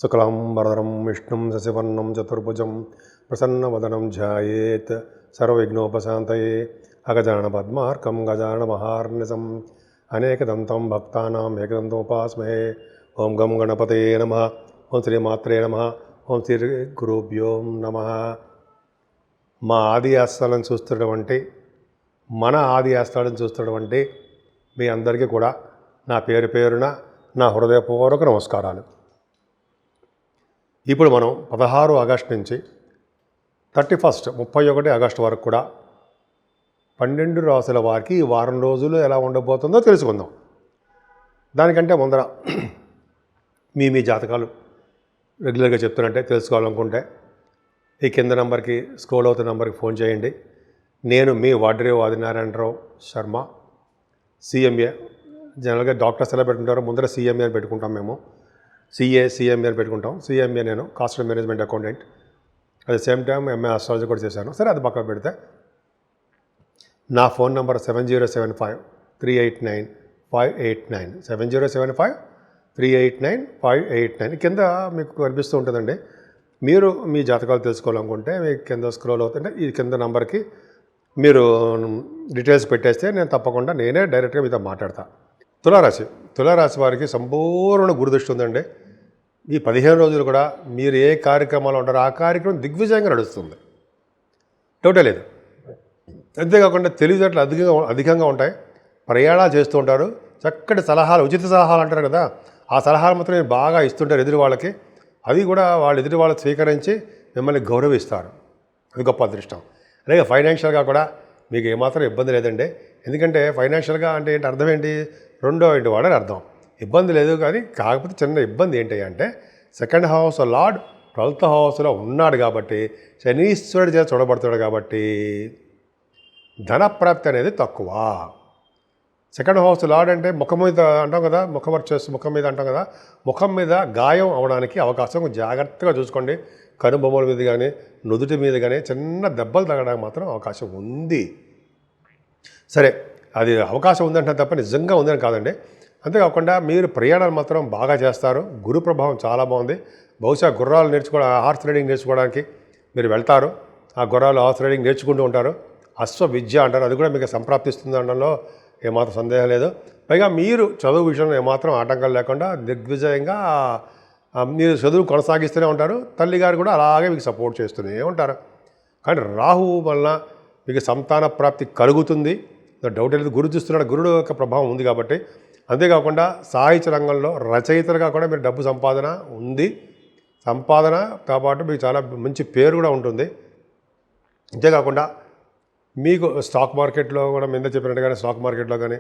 శుక్లాంబరధరం విష్ణుం శశివర్ణం చతుర్భుజం ప్రసన్నవదనం ధ్యాయేత్ సర్వవిఘ్నోపశాంతయే అగజానన పద్మార్కం గజానన మహార్నిశం అనేకదంతం భక్తానాం ఏకదంతోపాస్మహే. ఓం గం గణపతయే నమః. ఓం శ్రీమాత్రే నమః. ఓం శ్రీ గురుభ్యో నమః. మా ఆది ఆస్థానం చూస్తున్నటువంటి మన ఆది ఆస్థానం చూస్తున్నటువంటి మీ అందరికీ కూడా నా పేరు పేరున నా హృదయపూర్వక నమస్కారాలు. ఇప్పుడు మనం 16 ఆగస్టు నుంచి 31 ఆగస్టు వరకు కూడా 12 రాసుల వారికి ఈ వారం రోజులు ఎలా ఉండబోతుందో తెలుసుకుందాం. దానికంటే ముందర మీ జాతకాలు రెగ్యులర్గా చెప్తున్నట్టే తెలుసుకోవాలనుకుంటే ఈ కింద నెంబర్కి స్క్రోల్ అవుతున్న నెంబర్కి ఫోన్ చేయండి. నేను మీ వాడ్రేవ్ ఆదినారాయణరావు శర్మ, సిఎంఏ. జనరల్గా డాక్టర్స్ ఎలా పెట్టుకుంటారో ముందర సిఎంఏ అని పెట్టుకుంటాం మేము. సిఎంఏ అని పెట్టుకుంటాం. సిఎంఏ నేను cost management accountant, at the same time MA astrology కూడా చేశాను. సరే, అది పక్కన పెడితే నా ఫోన్ నెంబర్ 7075389589 7075389589 కింద మీకు కనిపిస్తూ ఉంటుందండి. మీరు మీ జాతకాలు తెలుసుకోవాలనుకుంటే మీకు కింద స్క్రోల్ అవుతుంటే ఈ కింద నెంబర్కి మీరు డీటెయిల్స్ పెట్టేస్తే నేను తప్పకుండా నేనే డైరెక్ట్గా మీతో మాట్లాడతాను. తులారాశి వారికి సంపూర్ణ గురుదృష్టి ఉందండి. ఈ 15 రోజులు కూడా మీరు ఏ కార్యక్రమాలు ఉంటారో ఆ కార్యక్రమం దిగ్విజయంగా నడుస్తుంది, డౌటే లేదు. అంతేకాకుండా తెలివితేటలు అధికంగా ఉంటాయి. ప్రయాణాలు చేస్తూ ఉంటారు. చక్కటి సలహాలు, ఉచిత సలహాలు అంటారు కదా, ఆ సలహాలు మాత్రం మీరు బాగా ఇస్తుంటారు ఎదుటి వాళ్ళకి. అది కూడా ఎదుటి వాళ్ళు స్వీకరించి మిమ్మల్ని గౌరవిస్తారు. అది గొప్ప అదృష్టం. అలాగే ఫైనాన్షియల్గా కూడా మీకు ఏమాత్రం ఇబ్బంది లేదండి. ఎందుకంటే ఫైనాన్షియల్గా అంటే ఏంటి, అర్థం ఏంటి, రెండో ఇంటి వాడని అర్థం. ఇబ్బంది లేదు, కానీ కాకపోతే చిన్న ఇబ్బంది ఏంటి అంటే సెకండ్ హౌస్ లార్డ్ 12th హౌస్లో ఉన్నాడు కాబట్టి, శనీశ్వరుడి చేత చూడబడుతున్నాడు కాబట్టి ధనప్రాప్తి అనేది తక్కువ. సెకండ్ హౌస్ లార్డ్ అంటే ముఖం మీద అంటాం కదా, ముఖం మీద అంటాం కదా, ముఖం మీద గాయం అవడానికి అవకాశం. జాగ్రత్తగా చూసుకోండి. కనుబొమ్మల మీద కానీ నుదుటి మీద కానీ చిన్న దెబ్బలు తగ్గడానికి మాత్రం అవకాశం ఉంది. సరే, అది అవకాశం ఉందంటే తప్ప నిజంగా ఉందని కాదండి. అంతేకాకుండా మీరు ప్రయాణాలు మాత్రం బాగా చేస్తారు. గురు ప్రభావం చాలా బాగుంది. బహుశా గుర్రాలు హార్స్ రైడింగ్ నేర్చుకోవడానికి మీరు వెళ్తారు. ఆ గుర్రాలు హార్స్ రైడింగ్ నేర్చుకుంటూ ఉంటారు. అశ్వ విద్య అంటారు, అది కూడా మీకు సంప్రాప్తిస్తుంది అనడంలో ఏమాత్రం సందేహం లేదు. పైగా మీరు చదువు విషయంలో ఏమాత్రం ఆటంకాలు లేకుండా దిగ్విజయంగా మీరు చదువు కొనసాగిస్తూనే ఉంటారు. తల్లిగారు కూడా అలాగే మీకు సపోర్ట్ చేస్తూనే ఉంటారు. కానీ రాహువు వలన మీకు సంతాన ప్రాప్తి కలుగుతుంది, డౌట్ లేదు. గురు చూస్తున్నాడు, గురుడు యొక్క ప్రభావం ఉంది కాబట్టి. అంతేకాకుండా సాహిత్య రంగంలో రచయితలుగా కూడా మీరు డబ్బు సంపాదన ఉంది. సంపాదనతో పాటు మీకు చాలా మంచి పేరు కూడా ఉంటుంది. అంతేకాకుండా మీకు స్టాక్ మార్కెట్లో కూడా మీద చెప్పినట్టుగానే స్టాక్ మార్కెట్లో కానీ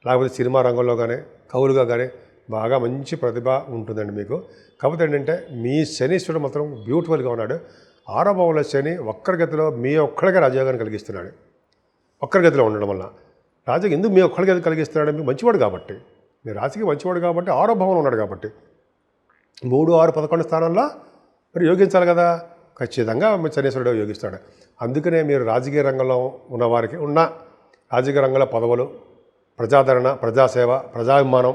లేకపోతే సినిమా రంగంలో కానీ కవులుగా కానీ బాగా మంచి ప్రతిభ ఉంటుందండి మీకు. కాకపోతే ఏంటంటే మీ శనీశ్వరుడు మాత్రం బ్యూటిఫుల్గా ఉన్నాడు. 6వ భావంలో శని వక్రగతిలో మీ ఒక్కడిగా రాజయోగాన్ని కలిగిస్తున్నాడు. వక్రగతిలో ఉండడం వల్ల రాజుకి ఎందుకు మీ ఒక్కడికి కలిగిస్తున్నాడు, మీకు మంచివాడు కాబట్టి, మీ రాశికి మంచివాడు కాబట్టి, 6వ భావంలో ఉన్నాడు కాబట్టి 3, 6, 11 స్థానంలో మరి యోగించాలి కదా. ఖచ్చితంగా శనీశ్వరుడు యోగిస్తాడు. అందుకనే మీరు రాజకీయ రంగంలో ఉన్నవారికి ఉన్న రాజకీయ రంగంలో పదవులు, ప్రజాదరణ, ప్రజాసేవ, ప్రజాభిమానం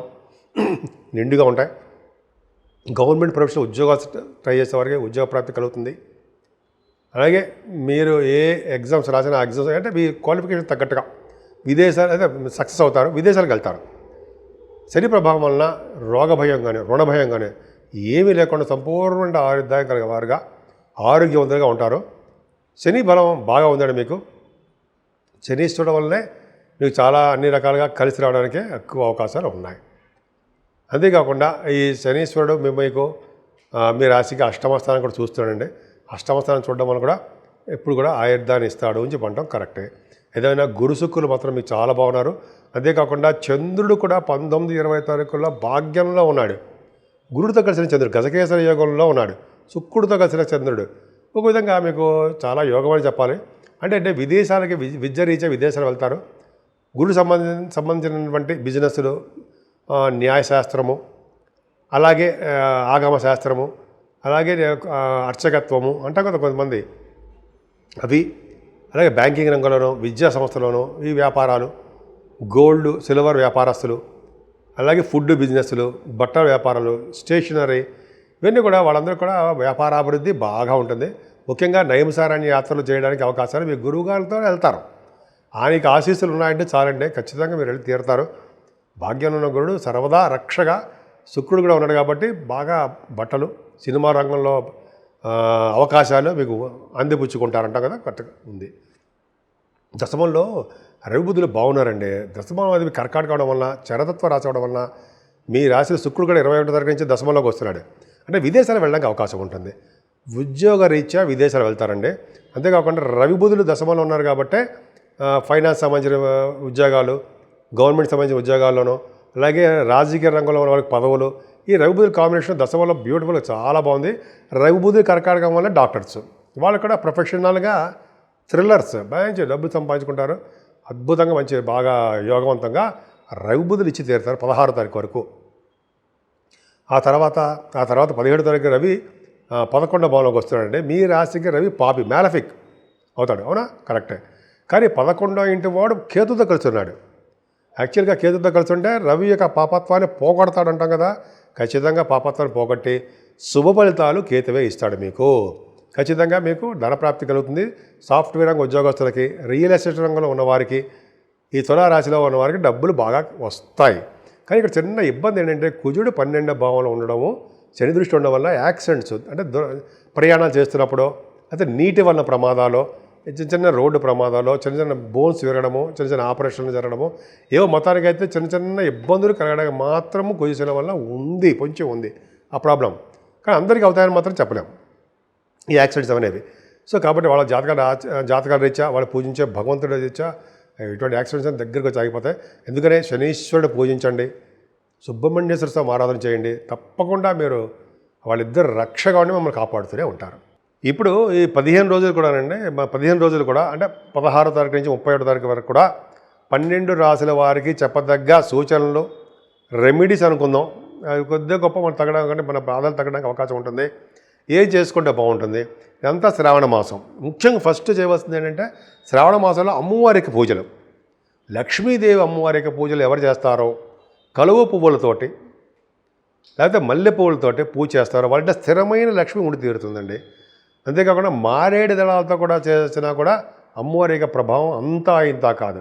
నిండుగా ఉంటాయి. గవర్నమెంట్ ప్రొఫెషనల్ ఉద్యోగాలు ట్రై చేసే వారికి ఉద్యోగ ప్రాప్తి కలుగుతుంది. అలాగే మీరు ఏ ఎగ్జామ్స్ రాసినా ఆ ఎగ్జామ్స్ అంటే మీ క్వాలిఫికేషన్ తగ్గట్టుగా విదేశాలు అయితే సక్సెస్ అవుతారు, విదేశాలకు వెళ్తారు. శని ప్రభావం వలన రోగ భయం కానీ రుణ భయం కానీ ఏమీ లేకుండా సంపూర్ణమైన ఆరోగ్యం కలిగే వారుగా ఆరోగ్యవంతంగా ఉంటారు. శని బలం బాగా ఉందండి మీకు. శనీశ్వరుడు వల్లనే మీకు చాలా అన్ని రకాలుగా కలిసి రావడానికి ఎక్కువ అవకాశాలు ఉన్నాయి. అంతేకాకుండా ఈ శనీశ్వరుడు మీకు మీ రాశికి 8వ స్థానం కూడా చూస్తున్నాడండి. 8వ స్థానం చూడడం వల్ల కూడా ఎప్పుడు కూడా ఆయుర్దాన్ని ఇస్తాడు అని చెప్పడం కరెక్టే. ఏదైనా గురు శుక్రులు మాత్రం మీకు చాలా బాగున్నారు. అంతేకాకుండా చంద్రుడు కూడా 19, 20 తారీఖుల్లో భాగ్యంలో ఉన్నాడు. గురుడితో కలిసిన చంద్రుడు గజకేసరి యోగంలో ఉన్నాడు. శుక్రుడితో కలిసిన చంద్రుడు ఒక విధంగా మీకు చాలా యోగం అని చెప్పాలి. అంటే విదేశాలకి విద్య రీత్యా విదేశాలు వెళ్తారు. గురుడు సంబంధించినటువంటి బిజినెస్లు, న్యాయశాస్త్రము, అలాగే ఆగమ శాస్త్రము, అలాగే అర్చకత్వము అంటాం కదా కొంతమంది, అవి అలాగే బ్యాంకింగ్ రంగంలోనూ విద్యా సంస్థలోనూ ఈ వ్యాపారాలు, గోల్డ్ సిల్వర్ వ్యాపారస్తులు, అలాగే ఫుడ్ బిజినెస్లు, బట్టల వ్యాపారాలు, స్టేషనరీ, ఇవన్నీ కూడా వాళ్ళందరూ కూడా వ్యాపారాభివృద్ధి బాగా ఉంటుంది. ముఖ్యంగా నైమిసారణ్య యాత్రలు చేయడానికి అవకాశాలు మీ గురువుగారితో వెళ్తారు. ఆయనకి ఆశీస్సులు ఉన్నాయంటే చాలండి, ఖచ్చితంగా మీరు వెళ్ళి తీరుతారు. భాగ్యంలో ఉన్న గురుడు సర్వదా రక్షగా శుక్రుడు కూడా ఉన్నాడు కాబట్టి బాగా బట్టలు సినిమా రంగంలో అవకాశాలు మీకు అందిపుచ్చుకుంటారంట కదా, కరెక్ట్గా ఉంది. దశమంలో రవిబుద్ధులు బాగున్నారండి. దశమం అది కర్కాటక అవడం వలన, చరతత్వ రాశి అవడం వలన మీ రాశి శుక్రుడు కూడా 21వ తారీఖు నుంచి దశమంలోకి వస్తున్నాడు. అంటే విదేశాలు వెళ్ళడానికి అవకాశం ఉంటుంది. ఉద్యోగ రీత్యా విదేశాలు వెళ్తారండి. అంతేకాకుండా రవిబుధులు దశమంలో ఉన్నారు కాబట్టి ఫైనాన్స్ సంబంధించిన ఉద్యోగాలు, గవర్నమెంట్ సంబంధించిన ఉద్యోగాల్లోనూ, అలాగే రాజకీయ రంగంలో ఉన్న వాళ్ళకి పదవులు, ఈ రవిబుధుల కాంబినేషన్ దశమంలో బ్యూటిఫుల్, చాలా బాగుంది. రవిబుధులు కర్కాటకం వల్ల డాక్టర్స్ వాళ్ళు కూడా ప్రొఫెషనల్గా థ్రిల్లర్స్ మంచి డబ్బులు సంపాదించుకుంటారు. అద్భుతంగా మంచి బాగా యోగవంతంగా రవిబుధులు ఇచ్చి తీరుతారు 16వ తారీఖు వరకు. ఆ తర్వాత 17వ తారీఖు రవి 11వ భావంలోకి వస్తున్నాడండి. మీ రాశికి రవి పాపి మ్యాలఫిక్ అవుతాడు, అవునా? కరెక్టే. కానీ 11వ ఇంటి వాడు కేతుతో కలిసి ఉన్నాడు. యాక్చువల్గా కేతుతో కలిసి ఉంటే రవి యొక్క పాపత్వాన్ని పోగొడతాడు అంటాం కదా. ఖచ్చితంగా పాపత్వాన్ని పోగొట్టి శుభ ఫలితాలు కేతువే ఇస్తాడు మీకు. ఖచ్చితంగా మీకు ధనప్రాప్తి కలుగుతుంది. సాఫ్ట్వేర్ రంగ ఉద్యోగస్తులకి, రియల్ ఎస్టేట్ రంగంలో ఉన్నవారికి, ఈ తులారాశిలో ఉన్నవారికి డబ్బులు బాగా వస్తాయి. కానీ ఇక్కడ చిన్న ఇబ్బంది ఏంటంటే కుజుడు 12వ భావంలో ఉండడము, శని దృష్టి ఉండడం వల్ల యాక్సిడెంట్స్, అంటే ప్రయాణాలు చేస్తున్నప్పుడు, అయితే నీటి వల్ల ప్రమాదాలు, చిన్న చిన్న రోడ్డు ప్రమాదాలు, చిన్న చిన్న బోన్స్ విరగడము, చిన్న చిన్న ఆపరేషన్లు జరగడము, ఏవో మొత్తానికి అయితే చిన్న చిన్న ఇబ్బందులు కలగడానికి మాత్రము కుజుశల వల్ల ఉంది, కొంచెం ఉంది ఆ ప్రాబ్లం. కానీ అందరికీ అవుతాయని మాత్రం చెప్పలేము ఈ యాక్సిడెంట్స్ అనేవి. సో కాబట్టి వాళ్ళ జాతకాల రీత్యా, వాళ్ళు పూజించే భగవంతుడి రీత్యా ఇటువంటి యాక్సిడెంట్స్ అని దగ్గరకు వచ్చి ఆగిపోతాయి. ఎందుకనే శనీశ్వరుడు పూజించండి, సుబ్రహ్మణ్యేశ్వర స్వామి ఆరాధన చేయండి. తప్పకుండా మీరు వాళ్ళిద్దరు రక్షగా ఉండి మమ్మల్ని కాపాడుతూనే ఉంటారు. ఇప్పుడు ఈ 15 రోజులు కూడానండి, 15 రోజులు కూడా అంటే 16వ తారీఖు నుంచి 31వ తారీఖు వరకు కూడా 12 రాశుల వారికి చెప్పదగ్గ సూచనలు, రెమెడీస్ అనుకుందాం. అవి కొద్దిగా గొప్ప మనం తగ్గడానికి, అంటే మన బాధలు తగ్గడానికి అవకాశం ఉంటుంది. ఏం చేసుకుంటే బాగుంటుంది. ఇదంతా శ్రావణ మాసం. ముఖ్యంగా ఫస్ట్ చేయవలసింది ఏంటంటే శ్రావణ మాసంలో అమ్మవారికి పూజలు, లక్ష్మీదేవి అమ్మవారికి పూజలు ఎవరు చేస్తారో కలువ పువ్వులతోటి లేకపోతే మల్లె పువ్వులతోటి పూజ చేస్తారో వాళ్ళ స్థిరమైన లక్ష్మి ఉండి తీరుతుందండి. అంతేకాకుండా మారేడు దళాలతో కూడా చేసినా కూడా అమ్మవారి యొక్క ప్రభావం అంతా ఇంత కాదు.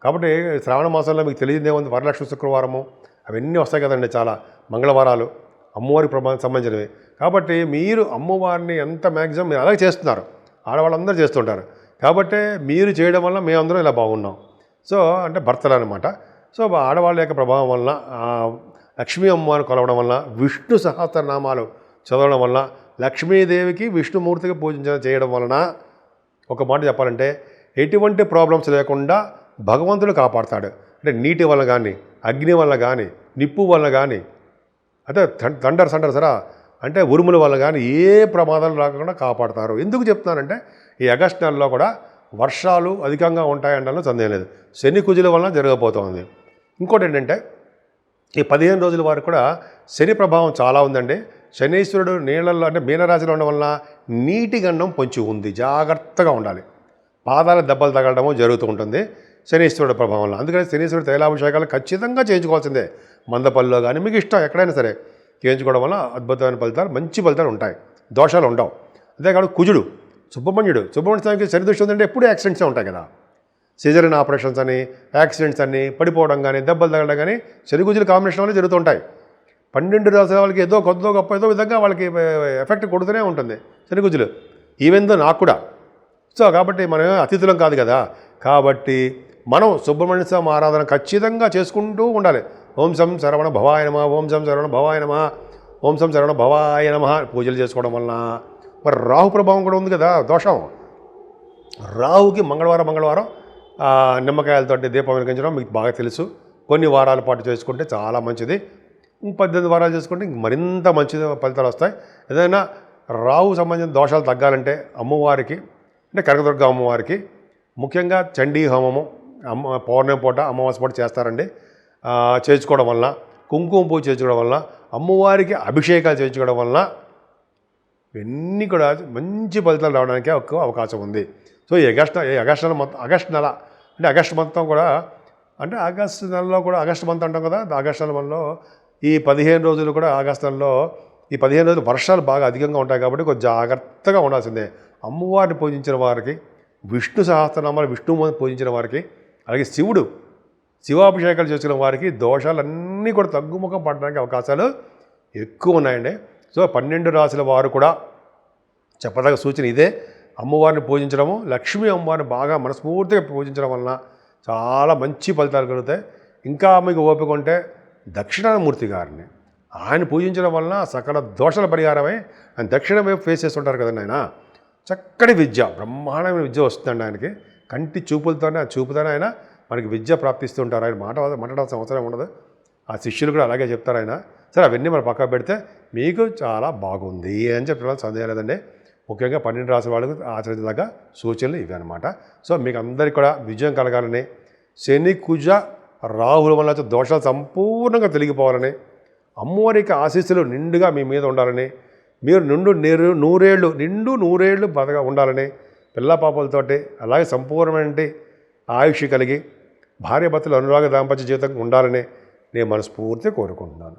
కాబట్టి శ్రావణ మాసంలో మీకు తెలియదే ఉంది, వరలక్ష్మి శుక్రవారము అవన్నీ వస్తాయి కదండి, చాలా మంగళవారాలు అమ్మవారి ప్రభావం సంబంధించినవి. కాబట్టి మీరు అమ్మవారిని ఎంత మ్యాక్సిమం మీరు అలాగే చేస్తున్నారు, ఆడవాళ్ళందరూ చేస్తుంటారు. కాబట్టి మీరు చేయడం వల్ల మేమందరం ఇలా బాగున్నాం. సో అంటే భర్తలు అనమాట. సో ఆడవాళ్ళ యొక్క ప్రభావం వలన, లక్ష్మీ అమ్మవారిని కొలవడం వలన, విష్ణు సహస్రనామాలు చదవడం వలన, లక్ష్మీదేవికి విష్ణుమూర్తికి చేయడం వలన ఒక మాట చెప్పాలంటే ఎటువంటి ప్రాబ్లమ్స్ లేకుండా భగవంతుడు కాపాడతాడు. అంటే నీటి వల్ల కానీ, అగ్ని వల్ల కానీ, నిప్పు వల్ల కానీ, అంటే థండర్స్ అంటారు సరా, అంటే ఉరుముల వల్ల కానీ ఏ ప్రమాదాలు రాకుండా కాపాడతారు. ఎందుకు చెప్తున్నానంటే ఈ ఆగస్టు నెలలో కూడా వర్షాలు అధికంగా ఉంటాయంటే సందేహం లేదు. శని కుజుల వలన జరగబోతోంది. ఇంకోటి ఏంటంటే ఈ 15 రోజుల వరకు కూడా శని ప్రభావం చాలా ఉందండి. శనీశ్వరుడు నీళ్ళల్లో, అంటే మీనరాశిలో ఉండడం వలన నీటి గండం పొంచి ఉంది, జాగ్రత్తగా ఉండాలి. పాదాల దెబ్బలు తగలడము జరుగుతూ ఉంటుంది శనీశ్వరుడు ప్రభావం వల్ల. అందుకని శనీశ్వరుడు తైలాభిషేకాలు ఖచ్చితంగా చేయించుకోవాల్సిందే. మందపల్లిలో కానీ మీకు ఇష్టం ఎక్కడైనా సరే చేయించుకోవడం వల్ల అద్భుతమైన ఫలితాలు, మంచి ఫలితాలు ఉంటాయి, దోషాలు ఉండవు. అంతేకాదు కుజుడు సుబ్రహ్మణ్య స్వామికి శని దృష్టి ఉందంటే ఎప్పుడూ యాక్సిడెంట్సే ఉంటాయి కదా. సిజరీన్ ఆపరేషన్స్ అని, యాక్సిడెంట్స్ అని, పడిపోవడం కానీ, దెబ్బలు తగలడం కానీ శని కుజుల కాంబినేషన్ వల్ల జరుగుతుంటాయి. 12 రాసుల వాళ్ళకి ఏదో గొప్ప ఏదో విధంగా వాళ్ళకి ఎఫెక్ట్ కొడుతూనే ఉంటుంది శని కుజులు, ఈవెందో నాకు కూడా. సో కాబట్టి మనం అతిథులం కాదు కదా. కాబట్టి మనం సుబ్రహ్మణ్య స్వామి ఆరాధన ఖచ్చితంగా చేసుకుంటూ ఉండాలి. ఓం సం శరవణ భవాయ నమః, ఓం సం శరవణ భవాయ నమః, ఓం సం శరవణ భవాయ నమః పూజలు చేసుకోవడం వలన. మరి రాహు ప్రభావం కూడా ఉంది కదా, దోషం. రాహుకి మంగళవారం నిమ్మకాయలతో దీపం వెలిగించడం మీకు బాగా తెలుసు. కొన్ని వారాల పాటు చేసుకుంటే చాలా మంచిది. 18 వారాలు చేసుకుంటే మరింత మంచి ఫలితాలు వస్తాయి. ఏదైనా రాహు సంబంధించిన దోషాలు తగ్గాలంటే అమ్మవారికి, అంటే కనకదుర్గ అమ్మవారికి ముఖ్యంగా చండీ హోమము పౌర్ణమి పూట, అమావాస్య పూట చేస్తారండి. చేయించుకోవడం వలన, కుంకుమ పూజ చేయించుకోవడం వలన, అమ్మవారికి అభిషేకాలు చేయించుకోవడం వలన ఇవన్నీ కూడా మంచి ఫలితాలు రావడానికి ఒక అవకాశం ఉంది. సో ఈ ఆగస్టు నెల అంటే ఆగస్టు మొత్తం కూడా, అంటే ఆగస్టు నెలలో కూడా ఆగస్టు మంత్ అంటాం కదా, ఆగస్టు నెలలో ఈ 15 రోజులు కూడా ఆగస్టు నెలలో ఈ 15 రోజులు వర్షాలు బాగా అధికంగా ఉంటాయి కాబట్టి కొంచెం జాగ్రత్తగా ఉండాల్సిందే. అమ్మవారిని పూజించిన వారికి, విష్ణు సహస్రనామాలు విష్ణుమూర్తిని పూజించిన వారికి, అలాగే శివాభిషేకాలు చేసిన వారికి దోషాలన్నీ కూడా తగ్గుముఖం పడడానికి అవకాశాలు ఎక్కువ ఉన్నాయండి. సో 12 రాశుల వారు కూడా చెప్పదగ్గ సూచన ఇదే. అమ్మవారిని పూజించడము, లక్ష్మీ అమ్మవారిని బాగా మనస్ఫూర్తిగా పూజించడం వలన చాలా మంచి ఫలితాలు కలుగుతాయి. ఇంకా మీకు ఓపిక ఉంటే దక్షిణామూర్తి గారిని ఆయన పూజించడం వలన సకల దోషాల పరిహారమై ఆయన దక్షిణ వైపు ఫేస్ చేస్తుంటారు కదండి. ఆయన చక్కటి విద్య, బ్రహ్మాండమైన విద్య వస్తుందండి ఆయనకి. కంటి చూపులతోనే, ఆ చూపుతోనే ఆయన మనకి విద్య ప్రాప్తిస్తుంటారు. ఆయన మాట్లాడాల్సిన అవసరం ఉండదు. ఆ శిష్యులు కూడా అలాగే చెప్తారు ఆయన. సరే, అవన్నీ మనం పక్కన పెడితే మీకు చాలా బాగుంది అని చెప్పడం సందేహం లేదండి. ముఖ్యంగా 12 రాసుల వాళ్ళకు ఆచరించదగ్గ సూచనలు ఇవి అనమాట. సో మీకు అందరికీ కూడా విజయం కలగాలని, శని కుజ రాహుల వల్ల దోషాలు సంపూర్ణంగా తొలగిపోవాలని, అమ్మవారికి ఆశీస్సులు నిండుగా మీ మీద ఉండాలని, మీరు నూరేళ్ళు బతగా ఉండాలని, పిల్ల పాపలతోటి అలాగే సంపూర్ణమైన ఆయుష్ కలిగి భార్యాభర్తలు అనురాగ దాంపత్య జీవితం ఉండాలని నేను మనస్ఫూర్తిగా కోరుకుంటున్నాను.